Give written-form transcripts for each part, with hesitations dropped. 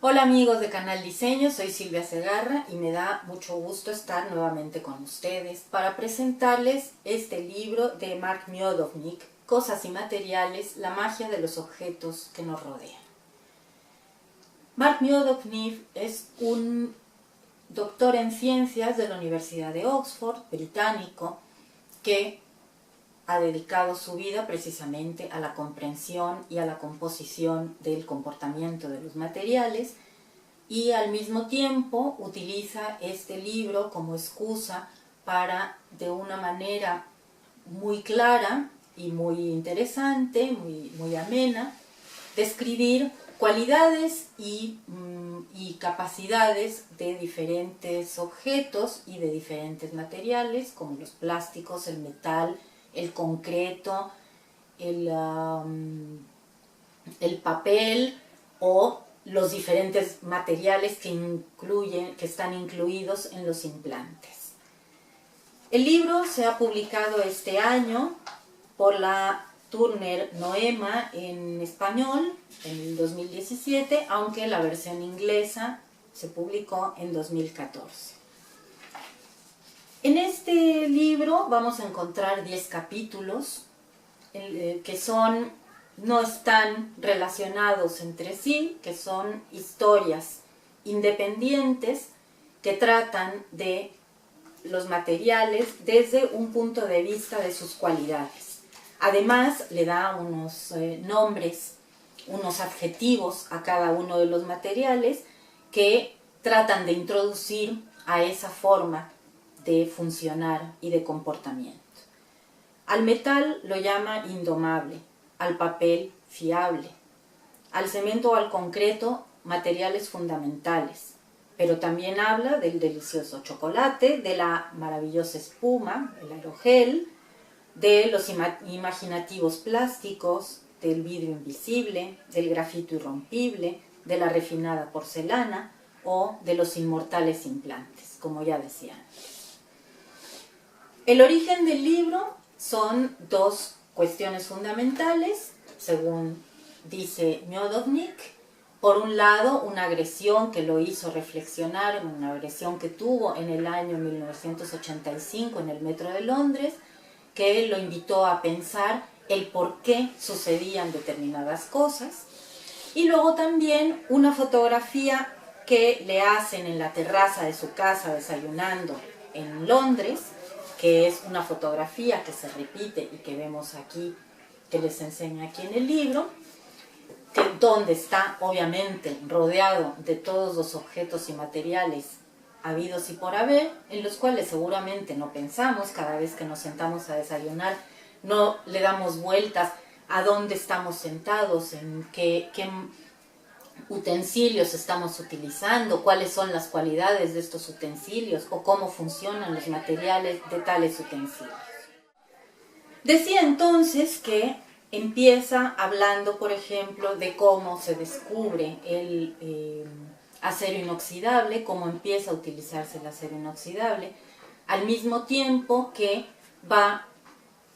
Hola amigos de Canal Diseño, soy Silvia Segarra y me da mucho gusto estar nuevamente con ustedes para presentarles este libro de Mark Miodownik, Cosas y Materiales, la magia de los objetos que nos rodean. Mark Miodownik es un doctor en ciencias de la Universidad de Oxford, británico, que ha dedicado su vida precisamente a la comprensión y a la composición del comportamiento de los materiales y al mismo tiempo utiliza este libro como excusa para, de una manera muy clara y muy interesante, muy amena, describir cualidades y capacidades de diferentes objetos y de diferentes materiales como los plásticos, el metal, el concreto, el papel o los diferentes materiales que están incluidos en los implantes. El libro se ha publicado este año por la Turner Noema en español en el 2017, aunque la versión inglesa se publicó en 2014. En este libro vamos a encontrar 10 capítulos que no están relacionados entre sí, que son historias independientes que tratan de los materiales desde un punto de vista de sus cualidades. Además, le da unos nombres, unos adjetivos a cada uno de los materiales que tratan de introducir a esa forma de funcionar y de comportamiento. Al metal lo llama indomable, al papel fiable, al cemento o al concreto materiales fundamentales, pero también habla del delicioso chocolate, de la maravillosa espuma, el aerogel, de los imaginativos plásticos, del vidrio invisible, del grafito irrompible, de la refinada porcelana o de los inmortales implantes, como ya decía antes. El origen del libro son dos cuestiones fundamentales, según dice Miodownik. Por un lado, una agresión que lo hizo reflexionar, una agresión que tuvo en el año 1985 en el metro de Londres, que lo invitó a pensar el por qué sucedían determinadas cosas. Y luego también una fotografía que le hacen en la terraza de su casa desayunando en Londres, que es una fotografía que se repite y que vemos aquí, que les enseño aquí en el libro, donde está obviamente rodeado de todos los objetos y materiales habidos y por haber, en los cuales seguramente no pensamos cada vez que nos sentamos a desayunar, no le damos vueltas a dónde estamos sentados, en qué utensilios estamos utilizando, cuáles son las cualidades de estos utensilios o cómo funcionan los materiales de tales utensilios. Decía entonces que empieza hablando, por ejemplo, de cómo se descubre el acero inoxidable, cómo empieza a utilizarse el acero inoxidable, al mismo tiempo que va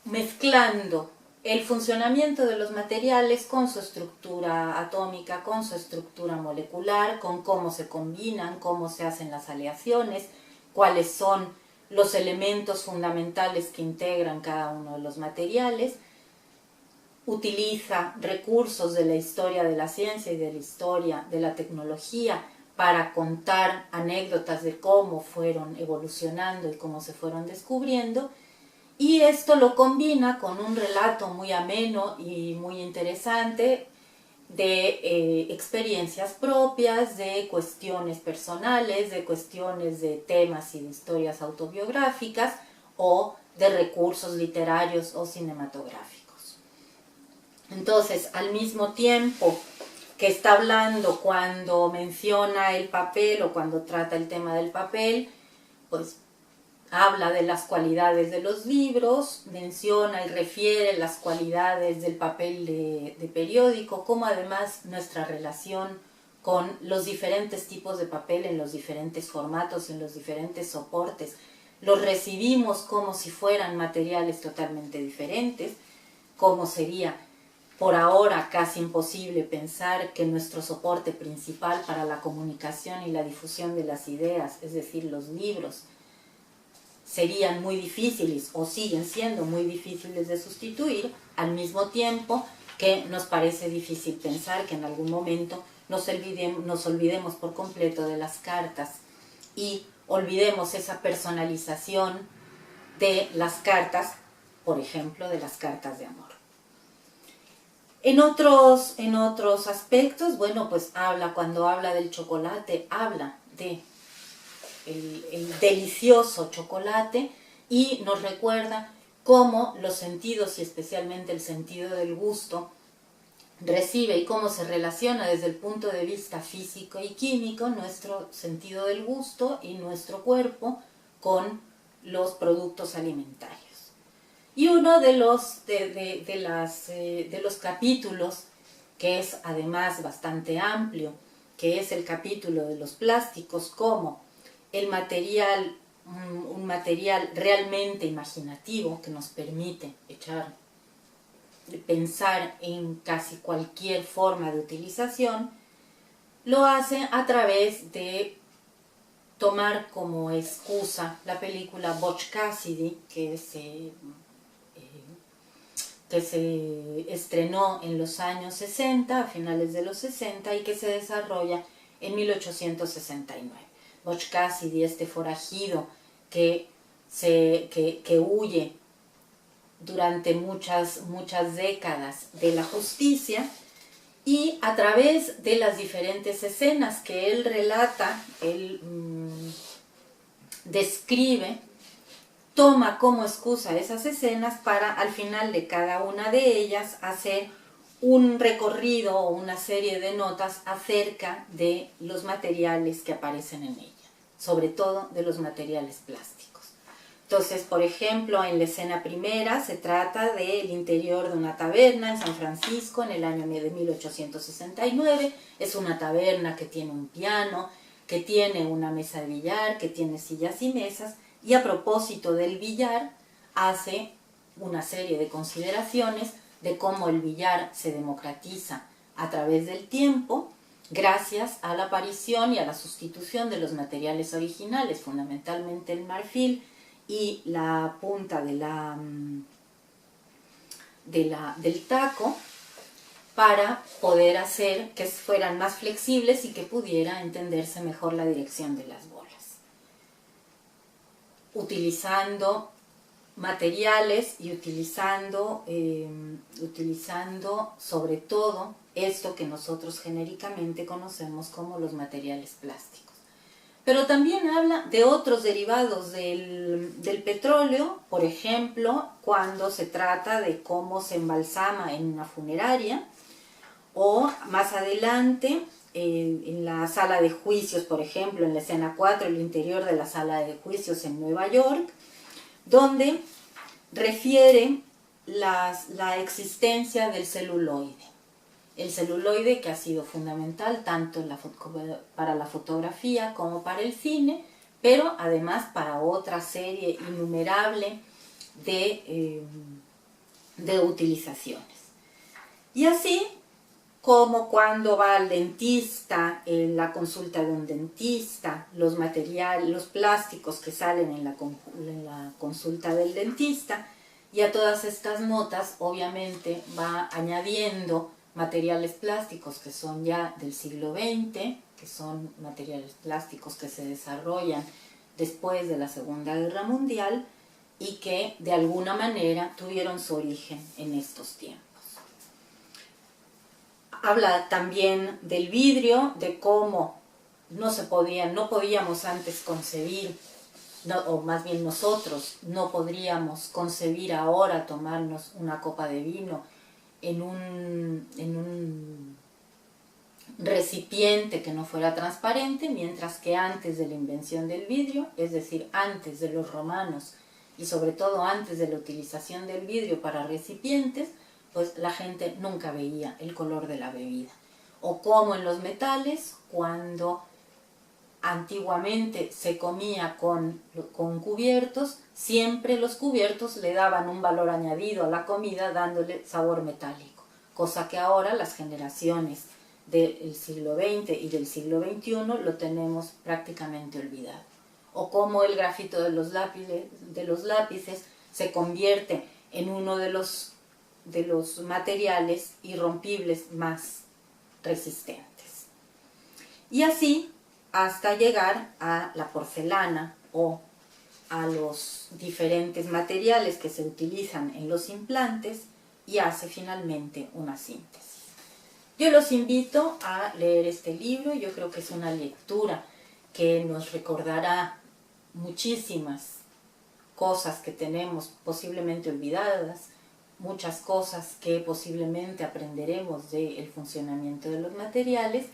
mezclando el funcionamiento de los materiales con su estructura atómica, con su estructura molecular, con cómo se combinan, cómo se hacen las aleaciones, cuáles son los elementos fundamentales que integran cada uno de los materiales. Utiliza recursos de la historia de la ciencia y de la historia de la tecnología para contar anécdotas de cómo fueron evolucionando y cómo se fueron descubriendo. Y esto lo combina con un relato muy ameno y muy interesante de experiencias propias, de cuestiones personales, de cuestiones de temas y de historias autobiográficas o de recursos literarios o cinematográficos. Entonces, al mismo tiempo que está hablando cuando menciona el papel o cuando trata el tema del papel, pues habla de las cualidades de los libros, menciona y refiere las cualidades del papel de periódico, como además nuestra relación con los diferentes tipos de papel en los diferentes formatos y en los diferentes soportes. Los recibimos como si fueran materiales totalmente diferentes, como sería por ahora casi imposible pensar que nuestro soporte principal para la comunicación y la difusión de las ideas, es decir, los libros, serían muy difíciles o siguen siendo muy difíciles de sustituir, al mismo tiempo que nos parece difícil pensar que en algún momento nos olvidemos por completo de las cartas y olvidemos esa personalización de las cartas, por ejemplo, de las cartas de amor. En otros aspectos, bueno, pues cuando habla del chocolate, habla de el delicioso chocolate y nos recuerda cómo los sentidos y especialmente el sentido del gusto recibe y cómo se relaciona desde el punto de vista físico y químico nuestro sentido del gusto y nuestro cuerpo con los productos alimentarios. Y uno de los capítulos, que es además bastante amplio, que es el capítulo de los plásticos como el material, un material realmente imaginativo que nos permite pensar en casi cualquier forma de utilización, lo hace a través de tomar como excusa la película Butch Cassidy, que se estrenó en los años 60, a finales de los 60, y que se desarrolla en 1869. Butch Cassidy, este forajido que huye durante muchas décadas de la justicia, y a través de las diferentes escenas que él relata, él describe, toma como excusa esas escenas para al final de cada una de ellas hacer un recorrido o una serie de notas acerca de los materiales que aparecen en ella, sobre todo de los materiales plásticos. Entonces, por ejemplo, en la escena primera se trata del interior de una taberna en San Francisco en el año de 1869. Es una taberna que tiene un piano, que tiene una mesa de billar, que tiene sillas y mesas, y a propósito del billar hace una serie de consideraciones de cómo el billar se democratiza a través del tiempo gracias a la aparición y a la sustitución de los materiales originales, fundamentalmente el marfil y la punta del taco, para poder hacer que fueran más flexibles y que pudiera entenderse mejor la dirección de las bolas. Utilizando materiales y utilizando sobre todo esto que nosotros genéricamente conocemos como los materiales plásticos. Pero también habla de otros derivados del petróleo, por ejemplo, cuando se trata de cómo se embalsama en una funeraria, o más adelante en la sala de juicios, por ejemplo, en la escena 4, el interior de la sala de juicios en Nueva York, donde refiere la existencia del celuloide. El celuloide que ha sido fundamental tanto para la fotografía como para el cine, pero además para otra serie innumerable de utilizaciones. Y así como cuando va al dentista, en la consulta de un dentista, los plásticos que salen en la consulta del dentista, y a todas estas notas obviamente va añadiendo materiales plásticos que son ya del siglo XX, que son materiales plásticos que se desarrollan después de la Segunda Guerra Mundial y que de alguna manera tuvieron su origen en estos tiempos. Habla también del vidrio, de cómo no podíamos antes concebir, o más bien nosotros no podríamos concebir ahora tomarnos una copa de vino en un recipiente que no fuera transparente, mientras que antes de la invención del vidrio, es decir, antes de los romanos y sobre todo antes de la utilización del vidrio para recipientes, pues la gente nunca veía el color de la bebida. O como en los metales, cuando antiguamente se comía con cubiertos, siempre los cubiertos le daban un valor añadido a la comida dándole sabor metálico. cosa que ahora las generaciones del siglo XX y del siglo XXI lo tenemos prácticamente olvidado. O cómo el grafito de los lápices se convierte en uno de los materiales irrompibles más resistentes. Y así hasta llegar a la porcelana o a los diferentes materiales que se utilizan en los implantes y hace finalmente una síntesis. Yo los invito a leer este libro. Yo creo que es una lectura que nos recordará muchísimas cosas que tenemos posiblemente olvidadas, muchas cosas que posiblemente aprenderemos del funcionamiento de los materiales.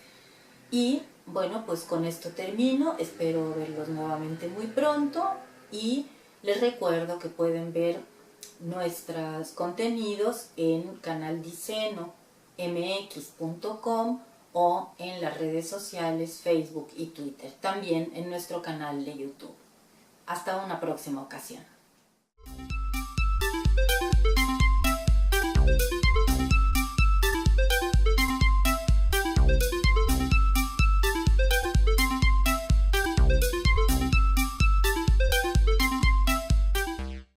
Y bueno, pues con esto termino. Espero verlos nuevamente muy pronto y les recuerdo que pueden ver nuestros contenidos en canaldiceno.mx.com o en las redes sociales Facebook y Twitter, también en nuestro canal de YouTube. Hasta una próxima ocasión.